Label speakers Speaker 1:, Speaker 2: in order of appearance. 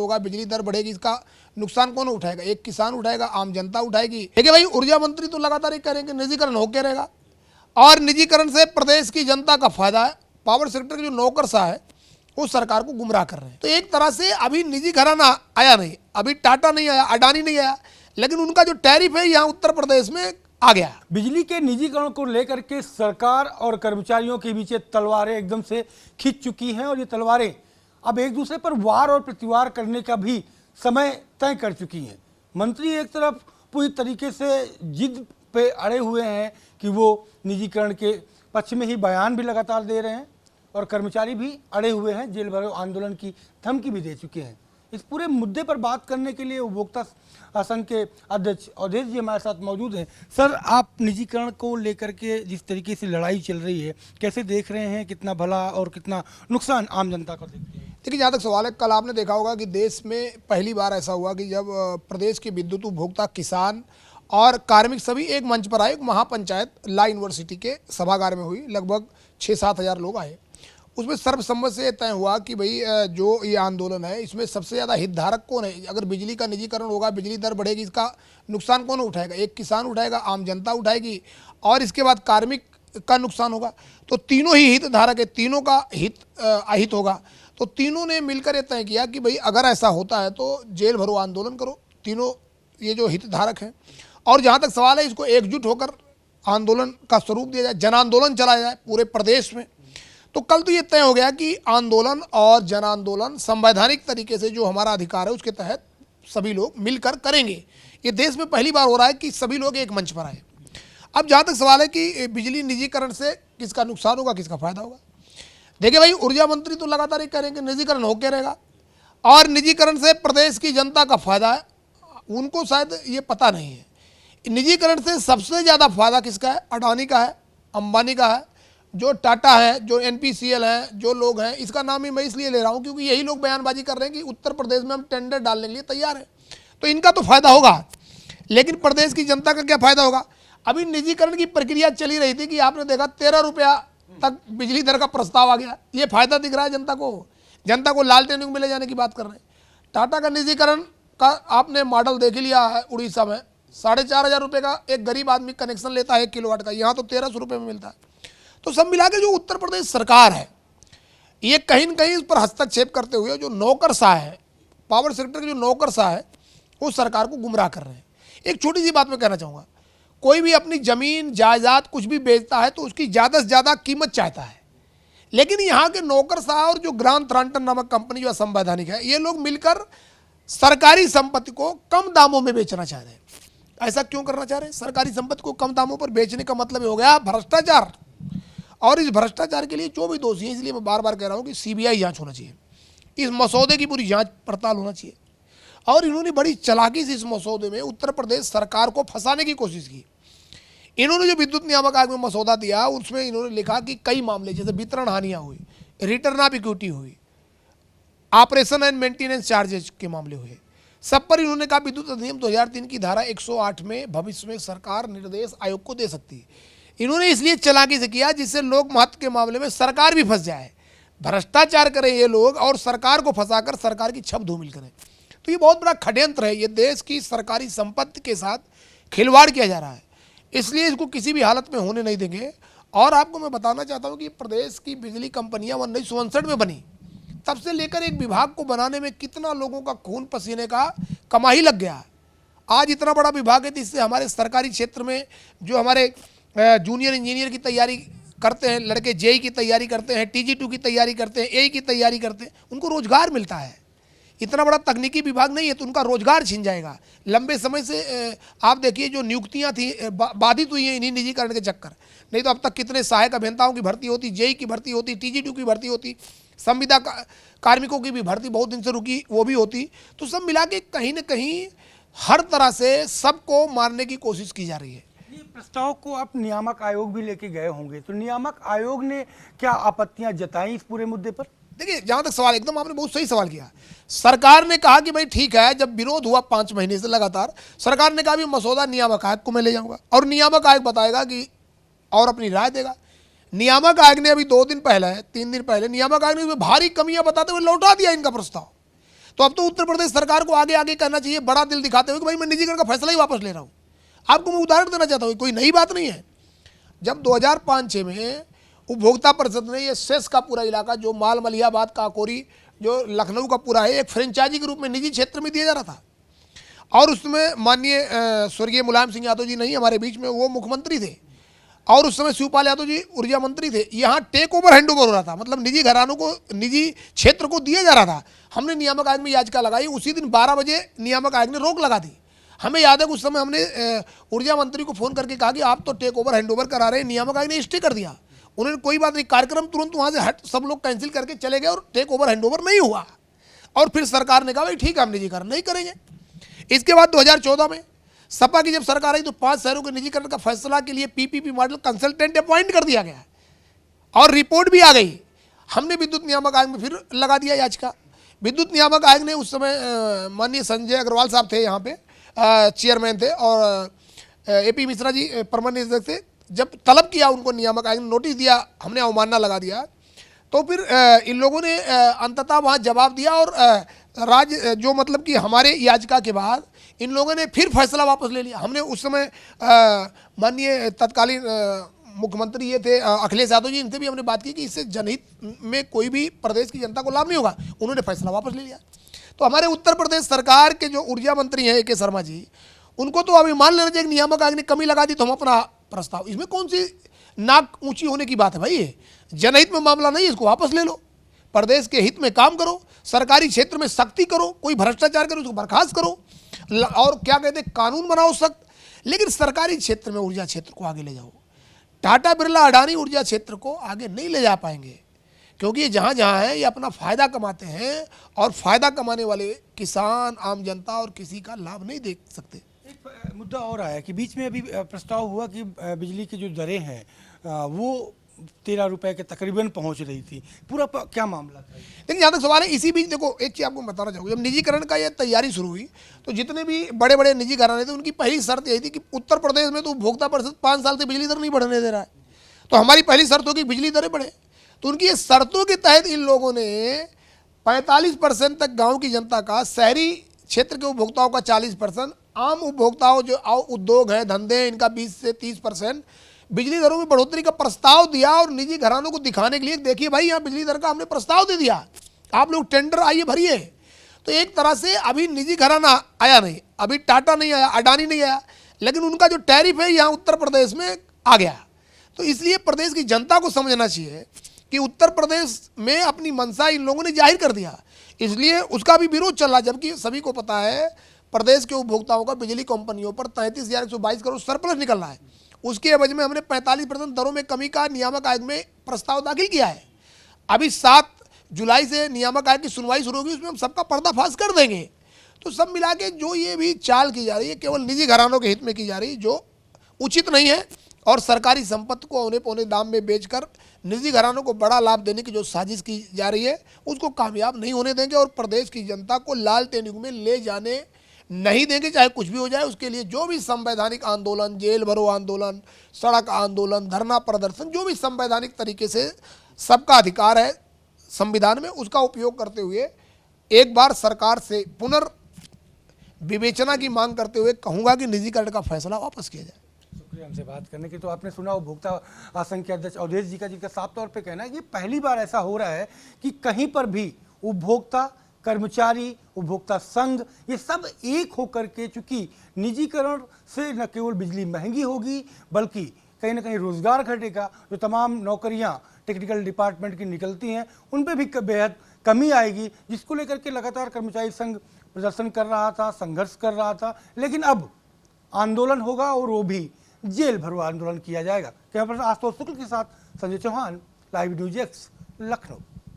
Speaker 1: होगा, बिजली दर बढ़ेगी, इसका नुकसान कौन उठाएगा? एक किसान उठाएगा, आम जनता उठाएगी। देखिए भाई, ऊर्जा मंत्री तो लगातार ये कह रहे हैं कि निजीकरण होके रहेगा और निजीकरण से प्रदेश की जनता का फायदा है। पावर सेक्टर के जो नौकरशाह है वो सरकार को गुमराह कर रहे हैं। तो एक तरह से अभी निजी घराना आया नहीं, अभी टाटा नहीं आया, अडानी नहीं आया, लेकिन उनका जो टैरिफ है यहाँ उत्तर प्रदेश में आ गया।
Speaker 2: बिजली के निजीकरण को लेकर के सरकार और कर्मचारियों के बीच तलवारें एकदम से खिंच चुकी हैं और ये तलवारें अब एक दूसरे पर वार और प्रतिवार करने का भी समय तय कर चुकी हैं। मंत्री एक तरफ पूरी तरीके से जिद पे अड़े हुए हैं कि वो निजीकरण के पक्ष में ही बयान भी लगातार दे रहे हैं और कर्मचारी भी अड़े हुए हैं, जेल भरो आंदोलन की धमकी भी दे चुके हैं। इस पूरे मुद्दे पर बात करने के लिए उपभोक्ता संघ के अध्यक्ष अवधेश जी हमारे साथ मौजूद हैं। सर, आप निजीकरण को लेकर के जिस तरीके से लड़ाई चल रही है, कैसे देख रहे हैं? कितना भला और कितना नुकसान आम जनता को देखते हैं?
Speaker 1: देखिए, जहाँ तक सवाल है, कल आपने देखा होगा कि देश में पहली बार ऐसा हुआ कि जब प्रदेश के विद्युत उपभोक्ता, किसान और कार्मिक सभी एक मंच पर आए। एक महापंचायत ला यूनिवर्सिटी के सभागार में हुई, लगभग 6-7 हज़ार लोग आए। उसमें सर्वसम्मत से तय हुआ कि भाई जो ये आंदोलन है इसमें सबसे ज़्यादा हितधारक कौन है? अगर बिजली का निजीकरण होगा, बिजली दर बढ़ेगी, इसका नुकसान कौन उठाएगा? एक किसान उठाएगा, आम जनता उठाएगी और इसके बाद कार्मिक का नुकसान होगा। तो तीनों ही हितधारक है, तीनों का हित अहित होगा। तो तीनों ने मिलकर ये तय किया कि भाई अगर ऐसा होता है तो जेल भरो आंदोलन करो, तीनों ये जो हितधारक हैं। और जहाँ तक सवाल है, इसको एकजुट होकर आंदोलन का स्वरूप दिया जाए, जन आंदोलन चलाया जाए पूरे प्रदेश में। तो कल तो ये तय हो गया कि आंदोलन और जन आंदोलन संवैधानिक तरीके से जो हमारा अधिकार है उसके तहत सभी लोग मिलकर करेंगे। ये देश में पहली बार हो रहा है कि सभी लोग एक मंच पर आए। अब जहाँ तक सवाल है कि बिजली निजीकरण से किसका नुकसान होगा, किसका फायदा होगा? देखिए भाई, ऊर्जा मंत्री तो लगातार ये कह रहे हैं कि निजीकरण होके रहेगा और निजीकरण से प्रदेश की जनता का फायदा है। उनको शायद ये पता नहीं है, निजीकरण से सबसे ज़्यादा फायदा किसका है? अडानी का है, अंबानी का है, जो टाटा है, जो NPCL है, जो लोग हैं। इसका नाम ही मैं इसलिए ले रहा हूँ क्योंकि यही लोग बयानबाजी कर रहे हैं कि उत्तर प्रदेश में हम टेंडर डालने के लिए तैयार हैं। तो इनका तो फायदा होगा, लेकिन प्रदेश की जनता का क्या फायदा होगा? अभी निजीकरण की प्रक्रिया चली रही थी कि आपने देखा 13 रुपया तक बिजली दर का प्रस्ताव आ गया। ये फायदा दिख रहा है जनता को। जनता को लालटेन में ले जाने की बात कर रहे हैं। टाटा का निजीकरण का आपने मॉडल देख लिया है, उड़ीसा में 4,500 रुपये का एक गरीब आदमी कनेक्शन लेता है 1 किलोवाट का, यहाँ तो 1300 रुपये में मिलता है। तो सब मिला के जो उत्तर प्रदेश सरकार है ये कहीं न कहीं इस पर हस्तक्षेप करते हुए जो नौकरशाह है, पावर सेक्टर के जो नौकरशाह है, वो सरकार को गुमराह कर रहे हैं। एक छोटी सी बात मैं कहना चाहूँगा, कोई भी अपनी ज़मीन जायदाद कुछ भी बेचता है तो उसकी ज़्यादा से ज़्यादा कीमत चाहता है, लेकिन यहाँ के नौकरशाह और जो ग्रांट ट्रांटन नामक कंपनी जो असंवैधानिक है, ये लोग मिलकर सरकारी संपत्ति को कम दामों में बेचना चाह रहे हैं। ऐसा क्यों करना चाह रहे हैं? सरकारी संपत्ति को कम दामों पर बेचने का मतलब हो गया भ्रष्टाचार। और इस भ्रष्टाचार के लिए जो भी दोषी है, इसलिए मैं बार बार कह रहा हूँ कि CBI जांच होना चाहिए, इस मसौदे की पूरी जांच पड़ताल होना चाहिए। और इन्होंने बड़ी चालाकी से इस मसौदे में उत्तर प्रदेश सरकार को फंसाने की कोशिश की। इन्होंने जो विद्युत नियामक आयोग में मसौदा दिया उसमें इन्होंने लिखा कि कई मामले जैसे वितरण हानियाँ हुई, रिटर्न ऑफ इक्विटी हुई, ऑपरेशन एंड मेंटेनेंस चार्जेज के मामले हुए, सब पर इन्होंने कहा विद्युत अधिनियम 2003 की धारा 108 में भविष्य में सरकार निर्देश आयोग को दे सकती है। इन्होंने इसलिए चालाकी से किया जिससे लोक महत्व के मामले में सरकार भी फंस जाए, भ्रष्टाचार करें ये लोग और सरकार को फंसाकर सरकार की छप धूमिल करें। तो ये बहुत बड़ा षड्यंत्र है, ये देश की सरकारी संपत्ति के साथ खिलवाड़ किया जा रहा है, इसलिए इसको किसी भी हालत में होने नहीं देंगे। और आपको मैं बताना चाहता हूँ कि प्रदेश की बिजली कंपनियाँ 1959 में बनी, तब से लेकर एक विभाग को बनाने में कितना लोगों का खून पसीने का कमाई लग गया। आज इतना बड़ा विभाग है तो इससे हमारे सरकारी क्षेत्र में जो हमारे जूनियर इंजीनियर की तैयारी करते हैं लड़के, JEE की तैयारी करते हैं, TG2 की तैयारी करते हैं, AE की तैयारी करते हैं, उनको रोजगार मिलता है। इतना बड़ा तकनीकी विभाग नहीं है तो उनका रोजगार छिन जाएगा। लंबे समय से आप देखिए जो नियुक्तियां थी बाधित हुई हैं इन्हीं निजीकरण के चक्कर, नहीं तो अब तक कितने सहायक अभियंताओं की भर्ती होती, JEE की भर्ती होती, TG2 की भर्ती होती, संविदा कार्मिकों की भी भर्ती बहुत दिन से रुकी वो भी होती। तो सब मिला के कहीं ना कहीं हर तरह से सबको मारने की कोशिश की जा रही है।
Speaker 2: ये प्रस्ताव को आप नियामक आयोग भी लेके गए होंगे, तो नियामक आयोग ने क्या आपत्तियां जताई इस पूरे मुद्दे पर?
Speaker 1: देखिए, जहां तक सवाल, एकदम आपने बहुत सही सवाल किया। सरकार ने कहा कि भाई ठीक है, जब विरोध हुआ 5 महीने से लगातार, सरकार ने कहा भी मसौदा नियामक आयोग को मैं ले जाऊंगा और नियामक आयोग बताएगा कि और अपनी राय देगा। नियामक आयोग ने अभी 2 दिन पहले 3 दिन पहले नियामक आयोग ने भारी कमियां बताते हुए लौटा दिया इनका प्रस्ताव। तो अब तो उत्तर प्रदेश सरकार को आगे आगे करना चाहिए, बड़ा दिल दिखाते हुए कि भाई मैं निजीकरण का फैसला ही वापस ले रहा हूँ। आपको मैं उदाहरण देना चाहता हूँ, कोई नई बात नहीं है। जब 2005-06 में उपभोक्ता परिषद ने ये सेस का पूरा इलाका जो माल मलिहाबाद काकोरी जो लखनऊ का पूरा है एक फ्रेंचाइजी के रूप में निजी क्षेत्र में दिया जा रहा था, और उसमें माननीय स्वर्गीय मुलायम सिंह यादव जी नहीं हमारे बीच में, वो मुख्यमंत्री थे, और उस समय शिवपाल यादव जी ऊर्जा मंत्री थे। यहाँ टेक ओवर हैंड ओवर हो रहा था, मतलब निजी घरानों को निजी क्षेत्र को दिया जा रहा था। हमने नियामक आयोग में याचिका लगाई, उसी दिन 12 बजे नियामक आयोग ने रोक लगा दी। हमें याद है उस समय हमने ऊर्जा मंत्री को फोन करके कहा कि आप तो टेक ओवर हैंड ओवर करा रहे हैं, नियामक आयोग ने स्टे कर दिया। उन्होंने कोई बात नहीं, कार्यक्रम तुरंत वहाँ से हट सब लोग कैंसिल करके चले गए और टेक ओवर हैंड ओवर नहीं हुआ। और फिर सरकार ने कहा भाई ठीक है हम निजीकरण नहीं करेंगे। इसके बाद 2014 में सपा की जब सरकार आई तो 5 शहरों के निजीकरण का फैसला के लिए पीपीपी मॉडल कंसल्टेंट अपॉइंट कर दिया गया और रिपोर्ट भी आ गई। हमने विद्युत नियामक आयोग में फिर लगा दिया याचिका। विद्युत नियामक आयोग ने उस समय माननीय संजय अग्रवाल साहब थे यहाँ पे चेयरमैन थे, और एपी मिश्रा जी प्रबंध निदेशक थे। जब तलब किया उनको नियामक आयोग ने नोटिस दिया, हमने अवमानना लगा दिया, तो फिर इन लोगों ने अंततः वहाँ जवाब दिया और राज्य जो मतलब कि हमारे याचिका के बाद इन लोगों ने फिर फैसला वापस ले लिया। हमने उस समय माननीय तत्कालीन मुख्यमंत्री ये थे अखिलेश यादव जी, इनसे भी हमने बात की कि इससे जनहित में कोई भी प्रदेश की जनता को लाभ नहीं होगा। उन्होंने फैसला वापस ले लिया। तो हमारे उत्तर प्रदेश सरकार के जो ऊर्जा मंत्री हैं ए.के. शर्मा जी, उनको तो अभी मान लेना चाहिए कि नियामक आयोग ने कमी लगा दी तो हम अपना प्रस्ताव, इसमें कौन सी नाक ऊंची होने की बात है भाई? ये जनहित में मामला नहीं, इसको वापस ले लो, प्रदेश के हित में काम करो, सरकारी क्षेत्र में सख्ती करो, कोई भ्रष्टाचार करे उसको बर्खास्त करो, और क्या कहते हैं कानून बनाओ सख्त, लेकिन सरकारी क्षेत्र में ऊर्जा क्षेत्र को आगे ले जाओ। टाटा बिरला अडानी ऊर्जा क्षेत्र को आगे नहीं ले जा पाएंगे, क्योंकि ये जहाँ जहाँ है ये अपना फ़ायदा कमाते हैं, और फ़ायदा कमाने वाले किसान, आम जनता और किसी का लाभ नहीं देख सकते।
Speaker 2: एक मुद्दा और आया कि बीच में अभी प्रस्ताव हुआ कि बिजली की जो दरें हैं वो 13 रुपए के तकरीबन पहुंच रही थी, पूरा क्या मामला था?
Speaker 1: लेकिन जहाँ तक सवाल है, इसी बीच देखो एक चीज़ आपको बताना चाहूँगा, जब निजीकरण का ये तैयारी शुरू हुई तो जितने भी बड़े बड़े निजी घराने थे उनकी पहली शर्त यही थी कि उत्तर प्रदेश में तो उपभोक्ता परिषद 5 साल से बिजली दर नहीं बढ़ने दे रहा है, तो हमारी पहली शर्त होगी बिजली दरें बढ़े। तो उनकी ये शर्तों के तहत इन लोगों ने 45% तक गाँव की जनता का, शहरी क्षेत्र के उपभोक्ताओं का 40%, आम उपभोक्ताओं जो उद्योग हैं धंधे हैं इनका 20 से 30% बिजली दरों में बढ़ोतरी का प्रस्ताव दिया। और निजी घरानों को दिखाने के लिए देखिए भाई यहाँ बिजली दर का हमने प्रस्ताव दे दिया, आप लोग टेंडर आइए भरिए। तो एक तरह से अभी निजी घराना आया नहीं, अभी टाटा नहीं आया, अडानी नहीं आया, लेकिन उनका जो टैरिफ है यहाँ उत्तर प्रदेश में आ गया। तो इसलिए प्रदेश की जनता को समझना चाहिए कि उत्तर प्रदेश में अपनी मंशा इन लोगों ने जाहिर कर दिया, इसलिए उसका भी विरोध चल रहा, जबकि सभी को पता है प्रदेश के उपभोक्ताओं का बिजली कंपनियों पर 33,122 करोड़ सरप्लस निकल रहा है। उसके एवज में हमने 45% दरों में कमी का नियामक आयोग में प्रस्ताव दाखिल किया है। अभी 7 जुलाई से नियामक आयोग की सुनवाई शुरू होगी, उसमें हम सबका पर्दाफाश कर देंगे। तो सब मिला के जो ये भी चाल की जा रही है केवल निजी घरानों के हित में की जा रही है, जो उचित नहीं है, और सरकारी संपत्ति को औने पौने दाम में बेचकर निजी घरानों को बड़ा लाभ देने की जो साजिश की जा रही है उसको कामयाब नहीं होने देंगे, और प्रदेश की जनता को लालटेन युग में ले जाने नहीं देंगे, चाहे कुछ भी हो जाए। उसके लिए जो भी संवैधानिक आंदोलन, जेल भरो आंदोलन, सड़क आंदोलन, धरना प्रदर्शन, जो भी संवैधानिक तरीके से सबका अधिकार है संविधान में, उसका उपयोग करते हुए एक बार सरकार से पुनर्विवेचना की मांग करते हुए कहूँगा कि निजीकरण का फैसला वापस किया जाए।
Speaker 2: शुक्रिया हमसे बात करने के। तो आपने सुना उपभोक्ता संघ के अध्यक्ष अवधेश जी का, जिनका साफ तौर पे कहना है कि पहली बार ऐसा हो रहा है कि कहीं पर भी उपभोक्ता, कर्मचारी, उपभोक्ता संघ ये सब एक होकर के, चूंकि निजीकरण से न केवल बिजली महंगी होगी बल्कि कहीं ना कहीं रोजगार घटेगा, जो तमाम नौकरियां टेक्निकल डिपार्टमेंट की निकलती हैं उन पे भी बेहद कमी आएगी, जिसको लेकर के लगातार कर्मचारी संघ प्रदर्शन कर रहा था, संघर्ष कर रहा था। लेकिन अब आंदोलन होगा और वो भी जेल भरो आंदोलन किया जाएगा। कैमरा पर्सन आशुतोष शुक्ल के साथ Sanjay Chauhan, live news X, Lucknow.